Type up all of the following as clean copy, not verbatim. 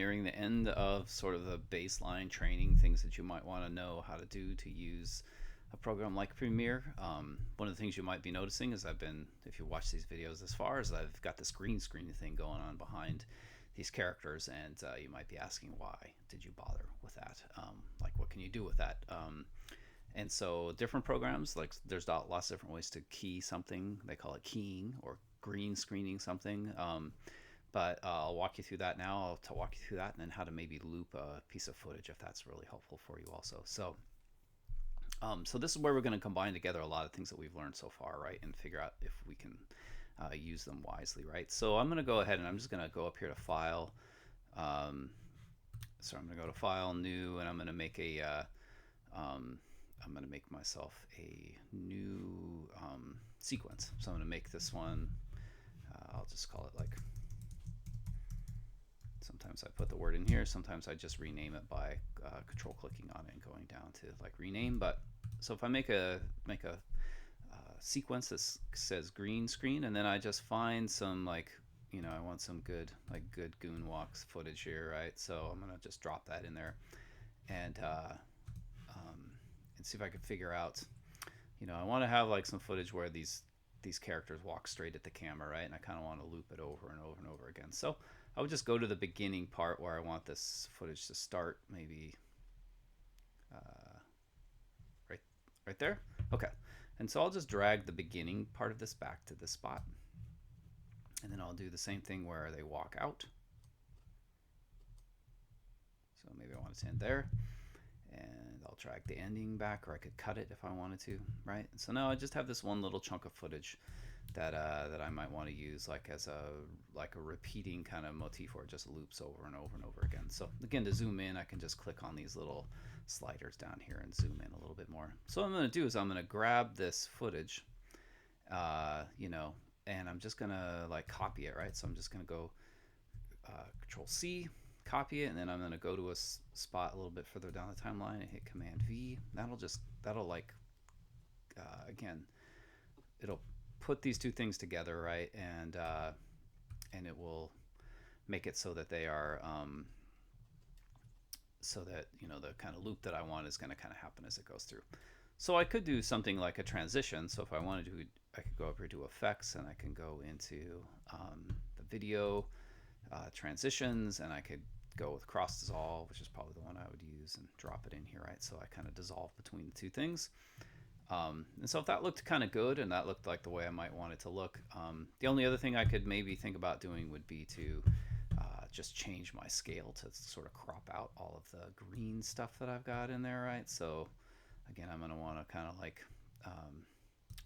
Nearing the end of sort of the baseline training, things that you might want to know how to do to use a program like Premiere. One of the things you might be noticing is if you watch these videos this far, is I've got this green screen thing going on behind these characters, and you might be asking, why did you bother with that? Like, what can you do with that? And so different programs, like there's lots of different ways to key something. They call it keying or green screening something. But I'll walk you through that now. I'll walk you through that, and then how to maybe loop a piece of footage if that's really helpful for you also. So this is where we're going to combine together a lot of things that we've learned so far, right, and figure out if we can use them wisely, right? So I'm going to go ahead and I'm just going to go up here to File. So I'm going to go to File, New, and I'm going to make I'm going to make myself a new sequence. So I'm going to make this one. I'll just call it like. Sometimes I put the word in here. Sometimes I just rename it by control clicking on it and going down to like rename. But so if I make a sequence that says green screen, and then I just find some like, I want some good goon walks footage here, right? So I'm gonna just drop that in there, and see if I can figure out. I want to have like some footage where these characters walk straight at the camera, right? And I kind of want to loop it over and over and over again. So I would just go to the beginning part where I want this footage to start, maybe right there. Okay, and so I'll just drag the beginning part of this back to this spot, and then I'll do the same thing where they walk out. So maybe I want it to end there, and I'll drag the ending back, or I could cut it if I wanted to, right? So now I just have this one little chunk of footage that I might want to use like as a repeating kind of motif, where it just loops over and over and over again. So again, to zoom in, I can just click on these little sliders down here and zoom in a little bit more. So what I'm going to do is I'm going to grab this footage, and I'm just going to like copy it, right? So I'm just going to go Control C, copy it, and then I'm going to go to a spot a little bit further down the timeline and hit Command V. That'll like again, it'll put these two things together, right? And it will make it so that they are so that the kind of loop that I want is going to kind of happen as it goes through. So I could do something like a transition. So if I wanted to, I could go up here to effects, and I can go into the video transitions, and I could go with cross dissolve, which is probably the one I would use, and drop it in here, right? So I kind of dissolve between the two things. And so if that looked kind of good, and that looked like the way I might want it to look, the only other thing I could maybe think about doing would be to just change my scale to sort of crop out all of the green stuff that I've got in there, right? So again, I'm going to want to kind of like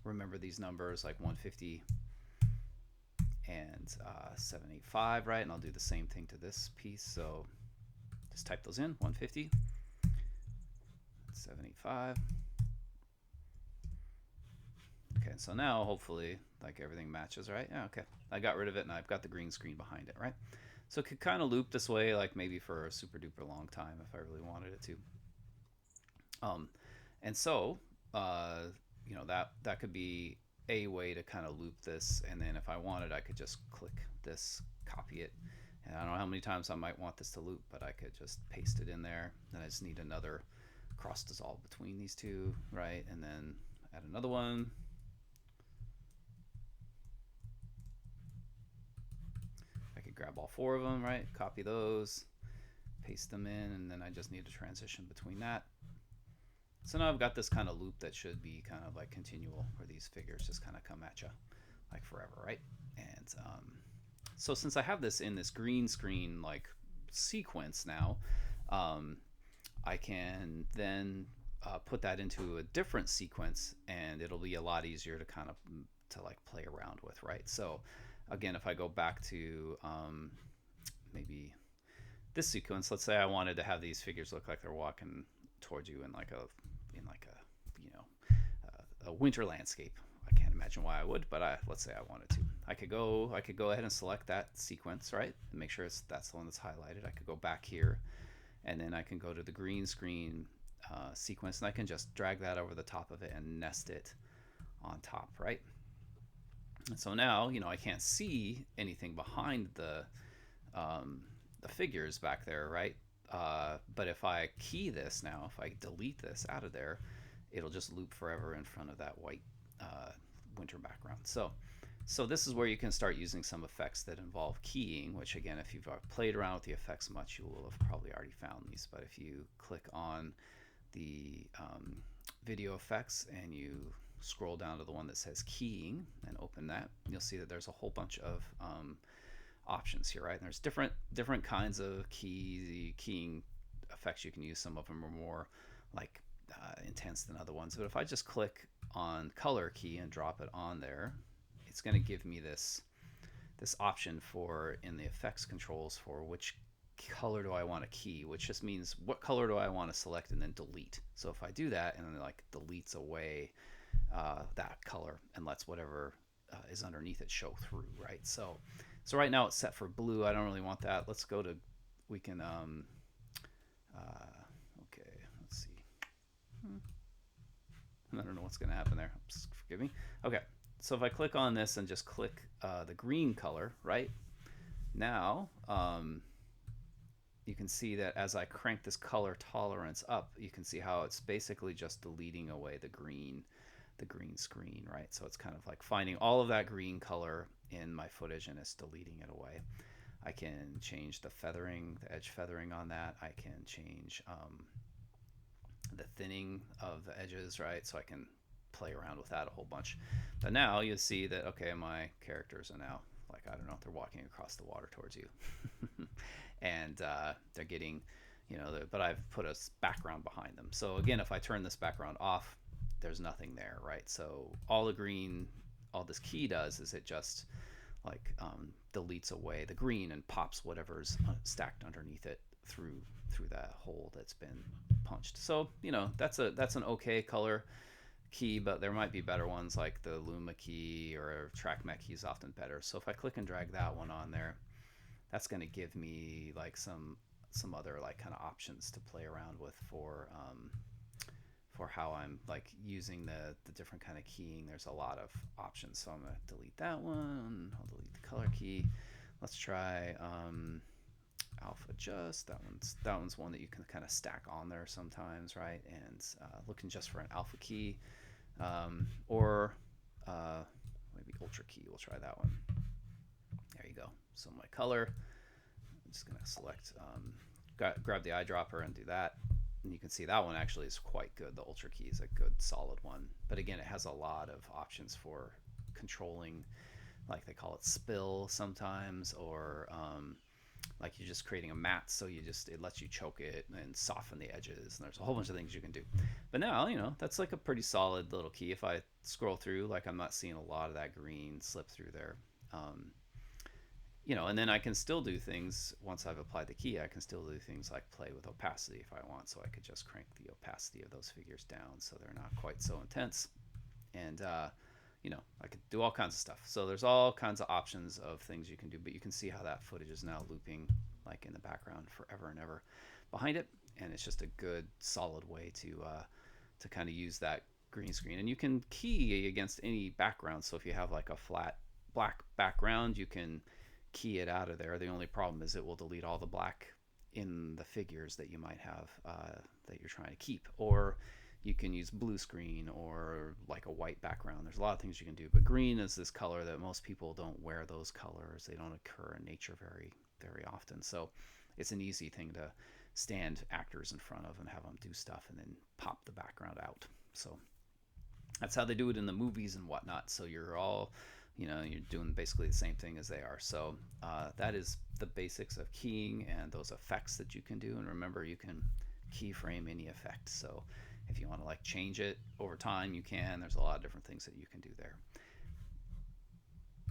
remember these numbers like 150 and 785, right? And I'll do the same thing to this piece. So just type those in, 150, 785. Okay, so now hopefully like everything matches, right? Yeah, okay. I got rid of it, and I've got the green screen behind it, right? So it could kind of loop this way, like maybe for a super duper long time if I really wanted it to. And so, that could be a way to kind of loop this, and then if I wanted, I could just click this, copy it, and I don't know how many times I might want this to loop, but I could just paste it in there. Then I just need another cross dissolve between these two, right? And then add another one. I could grab all four of them, right? Copy those, paste them in, and then I just need a transition between that. So now I've got this kind of loop that should be kind of like continual, where these figures just kind of come at you like forever, right? And so since I have this in this green screen like sequence now, I can then put that into a different sequence, and it'll be a lot easier to kind of like play around with, right? So again, if I go back to maybe this sequence, let's say I wanted to have these figures look like they're walking towards you in like a a winter landscape. I can't imagine why I would, but let's say I wanted to. I could go ahead and select that sequence, right, and make sure that's the one that's highlighted. I could go back here, and then I can go to the green screen sequence, and I can just drag that over the top of it and nest it on top, right? And so now I can't see anything behind the the figures back there, right? But if I key this now, if I delete this out of there, it'll just loop forever in front of that white uh, winter background. So this is where you can start using some effects that involve keying, which again, if you've played around with the effects much, you will have probably already found these. But if you click on the video effects and you scroll down to the one that says keying and open that, you'll see that there's a whole bunch of options here, right? And there's different kinds of keying effects you can use. Some of them are more like intense than other ones. But if I just click on color key and drop it on there, it's going to give me this option for in the effects controls for which color do I want to key, which just means what color do I want to select and then delete. So if I do that and then like deletes away that color and lets whatever is underneath it show through, right? So right now it's set for blue. I don't really want that. Let's go to, we can okay, let's see. I don't know what's going to happen there. Oops, forgive me. Okay, so if I click on this and just click the green color, right now, you can see that as I crank this color tolerance up, you can see how it's basically just deleting away the green screen, right? So it's kind of like finding all of that green color in my footage and it's deleting it away. I can change the feathering, the edge feathering on that. I can change the thinning of the edges, right? So I can play around with that a whole bunch. But now you see that, okay, my characters are now like, I don't know, they're walking across the water towards you. And they're getting, you know, but I've put a background behind them. So again, if I turn this background off, there's nothing there, right? So all the green, all this key does is it just like deletes away the green and pops whatever's stacked underneath it through that hole that's been punched. So, you know, that's an okay color key, but there might be better ones like the Luma key or track mech key is often better. So if I click and drag that one on there, that's going to give me like some other like kind of options to play around with for how I'm like using the different kind of keying. There's a lot of options. So I'm going to delete that one. I'll delete the color key. Let's try alpha adjust. That one's one that you can kind of stack on there sometimes, right? And looking just for an alpha key or maybe ultra key. We'll try that one. There you go. So my color, I'm just going to select, grab the eyedropper and do that. And you can see that one actually is quite good. The ultra key is a good solid one. But again, it has a lot of options for controlling, like they call it spill sometimes, or like you're just creating a mat, so it lets you choke it and soften the edges, and there's a whole bunch of things you can do. But now, you know, that's like a pretty solid little key. If I scroll through, like I'm not seeing a lot of that green slip through there. You know, and then I can still do things once I've applied the key. I can still do things like play with opacity if I want. So I could just crank the opacity of those figures down so they're not quite so intense. And you know, I could do all kinds of stuff. So there's all kinds of options of things you can do, but you can see how that footage is now looping like in the background forever and ever behind it. And it's just a good solid way to kind of use that green screen. And you can key against any background. So if you have like a flat black background, you can key it out of there. The only problem is it will delete all the black in the figures that you might have that you're trying to keep. Or you can use blue screen or like a white background. There's a lot of things you can do, but green is this color that most people don't wear those colors. They don't occur in nature very, very often. So it's an easy thing to stand actors in front of and have them do stuff and then pop the background out. So that's how they do it in the movies and whatnot. So you're all, you know, you're doing basically the same thing as they are. So that is the basics of keying and those effects that you can do. And remember, you can keyframe any effect. So if you want to like change it over time, you can. There's a lot of different things that you can do there.